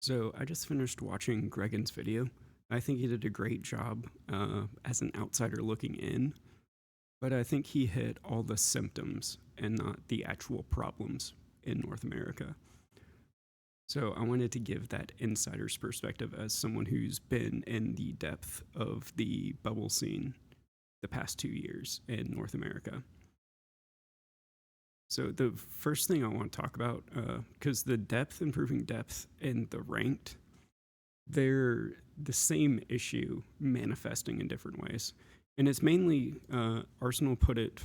So I just finished watching Gregan's video. I think he did a great job as an outsider looking in, but I think he hit all the symptoms and not the actual problems in North America. So I wanted to give that insider's perspective as someone who's been in the depth of the bubble scene the past 2 years in North America. So the first thing I want to talk about, because the depth, improving depth in the ranked, they're the same issue manifesting in different ways. And it's mainly, Arsenal put it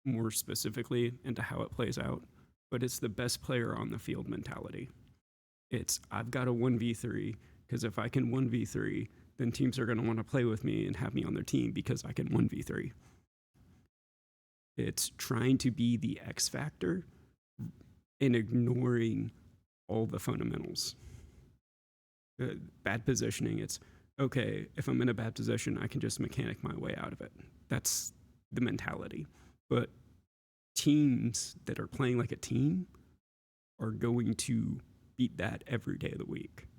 more specifically into how it plays out, but it's the best player on the field mentality. It's, I've got a 1v3, because if I can 1v3, then teams are going to want to play with me and have me on their team because I can 1v3. It's trying to be the X factor and ignoring all the fundamentals. Bad positioning, it's, okay, if I'm in a bad position, I can just mechanic my way out of it. That's the mentality. But teams that are playing like a team are going to beat that every day of the week.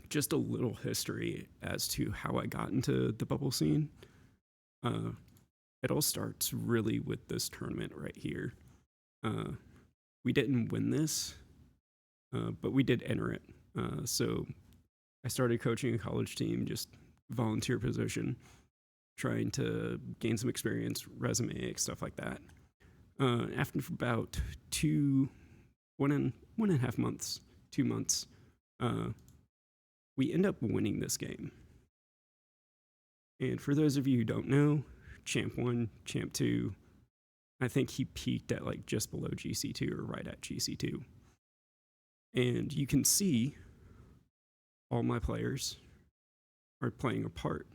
Just a little history as to how I got into the bubble scene. It all starts really with this tournament right here. We didn't win this, but we did enter it. So I started coaching a college team, just volunteer position, trying to gain some experience, resume, stuff like that. After about 1.5 months, 2 months, we end up winning this game. And for those of you who don't know, Champ 1, Champ 2, I think he peaked at like just below GC2 or right at GC2. And you can see all my players are playing a part.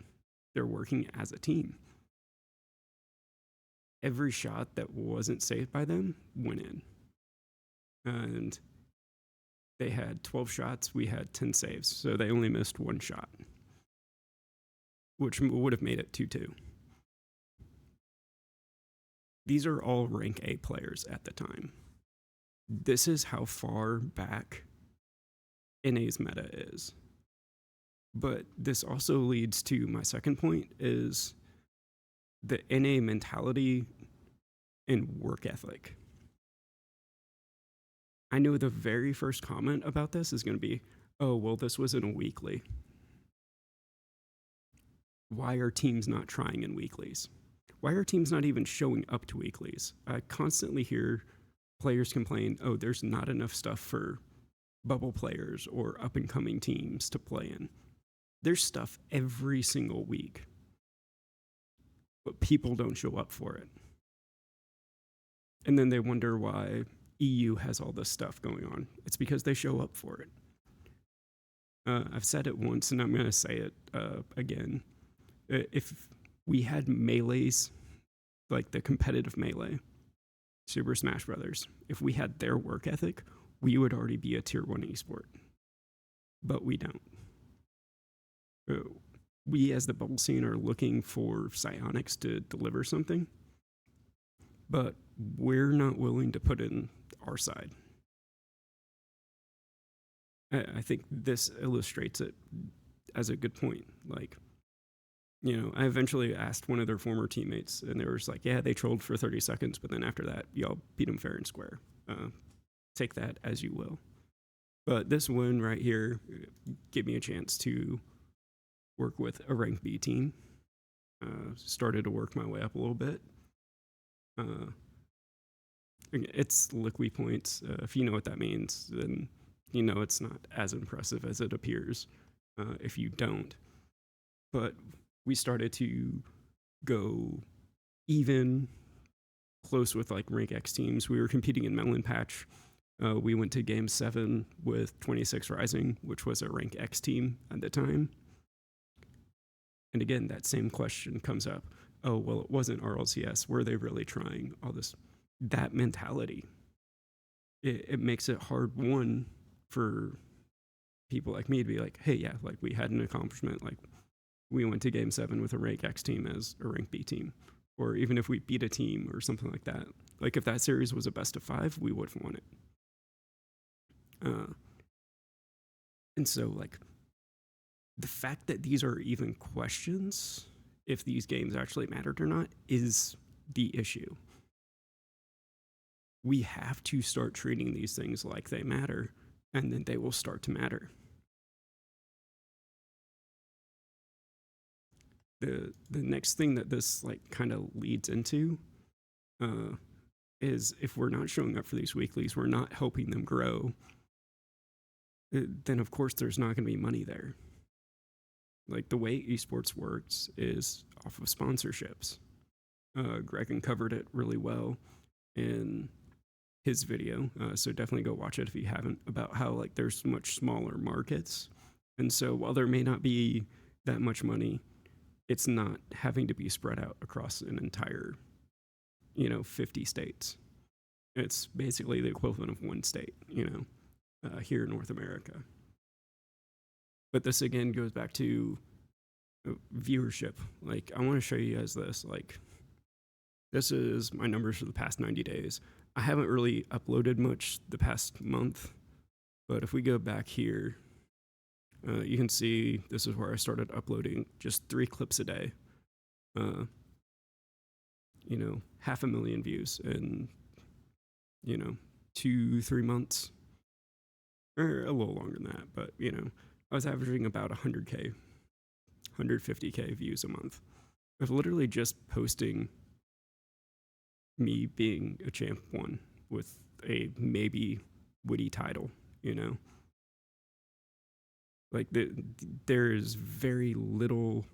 They're working as a team. Every shot that wasn't saved by them went in. And they had 12 shots, we had 10 saves. So they only missed one shot, which would have made it 2-2. These are all rank A players at the time. This is how far back NA's meta is. But this also leads to my second point, is the NA mentality and work ethic. I know the very first comment about this is going to be, oh, well, this was in a weekly. Why are teams not trying in weeklies? Why are teams not even showing up to weeklies? I constantly hear players complain, oh, there's not enough stuff for bubble players or up-and-coming teams to play in. There's stuff every single week, but people don't show up for it. And then they wonder why EU has all this stuff going on. It's because they show up for it. I've said it once, and I'm going to say it again. If we had melees, like the competitive melee, Super Smash Brothers, if we had their work ethic, we would already be a tier 1 esport. But we don't. We as the bubble scene are looking for psionics to deliver something, but we're not willing to put in our side. I think this illustrates it as a good point. Like, you know, I eventually asked one of their former teammates, and they were just like, yeah, they trolled for 30 seconds, but then after that, y'all beat them fair and square. Take that as you will. But this win right here gave me a chance to work with a rank B team. Started to work my way up a little bit. It's liquid points. If you know what that means, then you know it's not as impressive as it appears if you don't. But we started to go even close with like rank X teams. We were competing in Melon Patch. We went to game 7 with 26 Rising, which was a rank X team at the time. And again, that same question comes up. Oh, well, it wasn't RLCS. Were they really trying all this? That mentality, it makes it hard, one, for people like me to be like, hey, yeah, like we had an accomplishment. Like we went to game 7 with a rank X team as a rank B team. Or even if we beat a team or something like that. Like if that series was a best of 5, we would have won it. And so, like, the fact that these are even questions, if these games actually mattered or not, is the issue. We have to start treating these things like they matter, and then they will start to matter. The next thing that this like kind of leads into is if we're not showing up for these weeklies, we're not helping them grow, then of course there's not going to be money there. Like the way esports works is off of sponsorships. Greg uncovered it really well in his video, so definitely go watch it if you haven't, about how like there's much smaller markets, and so while there may not be that much money, it's not having to be spread out across an entire 50 states. It's basically the equivalent of one state, here in North America. But this again goes back to viewership. Like, I want to show you guys this. Like, this is my numbers for the past 90 days. I haven't really uploaded much the past month, but if we go back here, you can see this is where I started uploading just 3 clips a day. 500,000 views in 2-3 months, or a little longer than that, but I was averaging about 100K 150K views a month of literally just posting me being a champ 1 with a maybe witty title. Like there is very little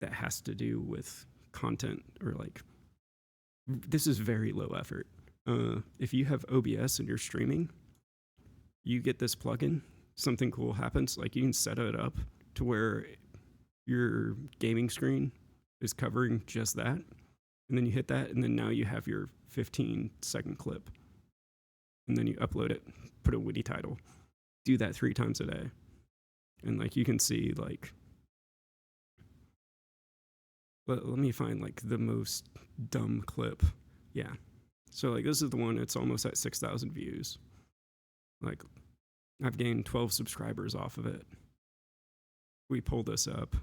that has to do with content, or like, this is very low effort. If you have OBS and you're streaming, you get this plugin, something cool happens. Like, you can set it up to where your gaming screen is covering just that, and then you hit that, and then now you have your 15-second clip, and then you upload it, put a witty title, do that 3 times a day, and like you can see, like, let me find like the most dumb clip. Yeah, so like this is the one. It's almost at 6,000 views. Like, I've gained 12 subscribers off of it. We pull this up.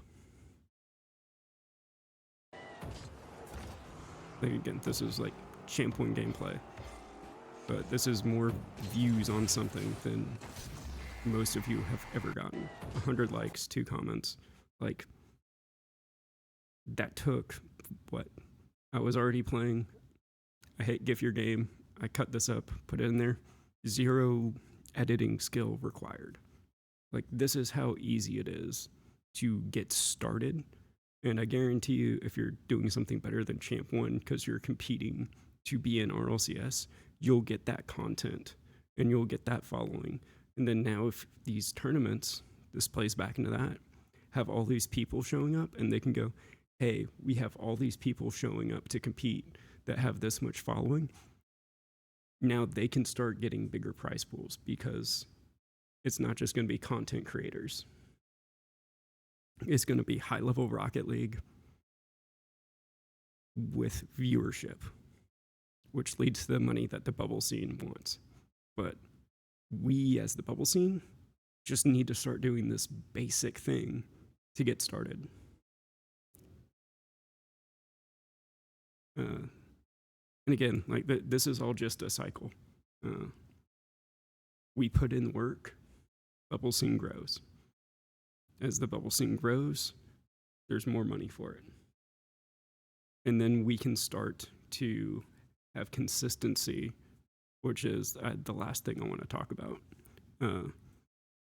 Like, again, this is like champ 1 gameplay, but this is more views on something than most of you have ever gotten. 100 likes, 2 comments. Like, that took what? I was already playing. I hit GIF your game. I cut this up, put it in there. 0 editing skill required. Like, this is how easy it is to get started. And I guarantee you, if you're doing something better than champ 1 because you're competing to be in RLCS, you'll get that content and you'll get that following. And then now, if these tournaments, this plays back into that, have all these people showing up, and they can go, hey, we have all these people showing up to compete that have this much following. Now they can start getting bigger prize pools, because it's not just going to be content creators. It's going to be high-level Rocket League with viewership, which leads to the money that the bubble scene wants. But we, as the bubble scene, just need to start doing this basic thing to get started. And again, like, this is all just a cycle. We put in work, bubble scene grows. As the bubble scene grows, there's more money for it. And then we can start to have consistency, which is the last thing I want to talk about.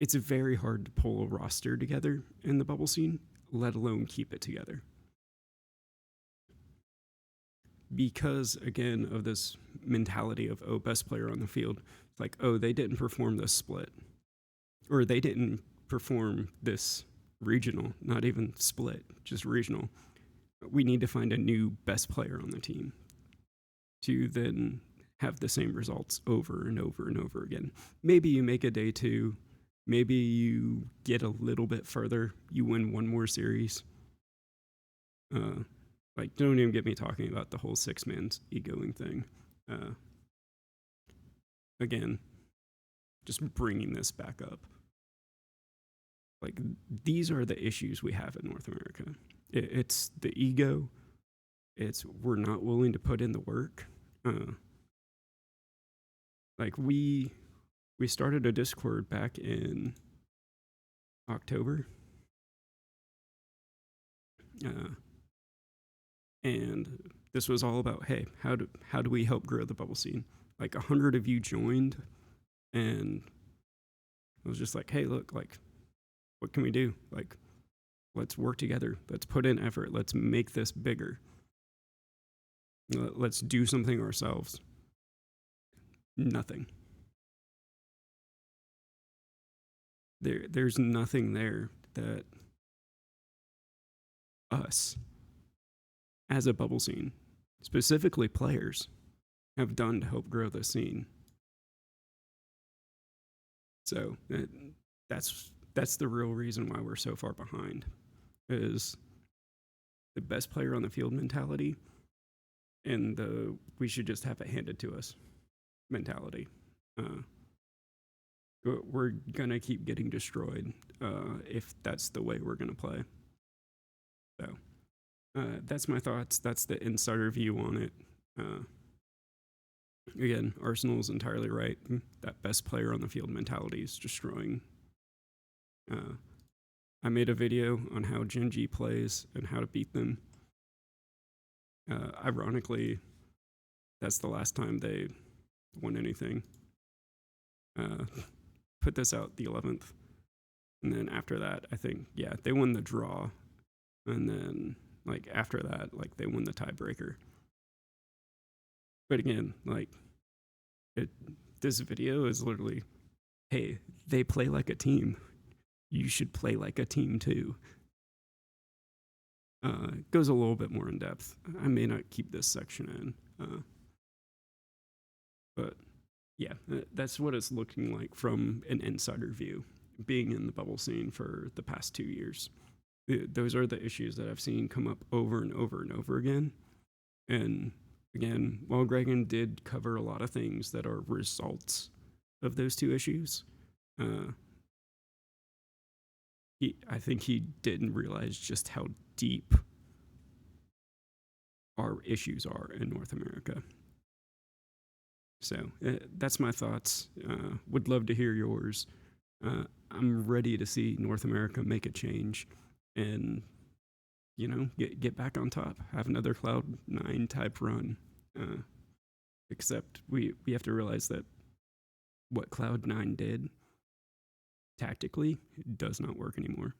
It's very hard to pull a roster together in the bubble scene, let alone keep it together. Because, again, of this mentality of, oh, best player on the field. It's like, oh, they didn't perform this split. Or they didn't perform this regional, not even split, just regional. We need to find a new best player on the team to then have the same results over and over and over again. Maybe you make a day 2. Maybe you get a little bit further. You win 1 more series. Like, don't even get me talking about the whole 6-man's egoing thing. Again, just bringing this back up. Like, these are the issues we have in North America. It's the ego. It's we're not willing to put in the work. Like, we started a Discord back in October, and this was all about, hey, how do we help grow the bubble scene? Like 100 of you joined, and I was just like, hey, look, like, what can we do? Like, let's work together. Let's put in effort. Let's make this bigger. Let's do something ourselves. Nothing. There's nothing there that us as a bubble scene, specifically players, have done to help grow the scene. So that's the real reason why we're so far behind, is the best player on the field mentality and the we should just have it handed to us mentality. We're gonna keep getting destroyed if that's the way we're gonna play. So that's my thoughts. That's the insider view on it. Again, Arsenal's entirely right. That best player on the field mentality is destroying. I made a video on how Gen G plays and how to beat them. Ironically, that's the last time they won anything. Put this out the 11th. And then after that, I think, yeah, they won the draw. And then, like, after that, like, they won the tiebreaker. But again, like, this video is literally, hey, they play like a team. You should play like a team too. It goes a little bit more in depth. I may not keep this section in. But yeah, that's what it's looking like from an insider view, being in the bubble scene for the past 2 years. Those are the issues that I've seen come up over and over and over again. And again, while Gregan did cover a lot of things that are results of those two issues, I think he didn't realize just how deep our issues are in North America. So that's my thoughts. Would love to hear yours. I'm ready to see North America make a change and, you know, get back on top, have another Cloud9 type run. Except we have to realize that what Cloud9 did tactically does not work anymore.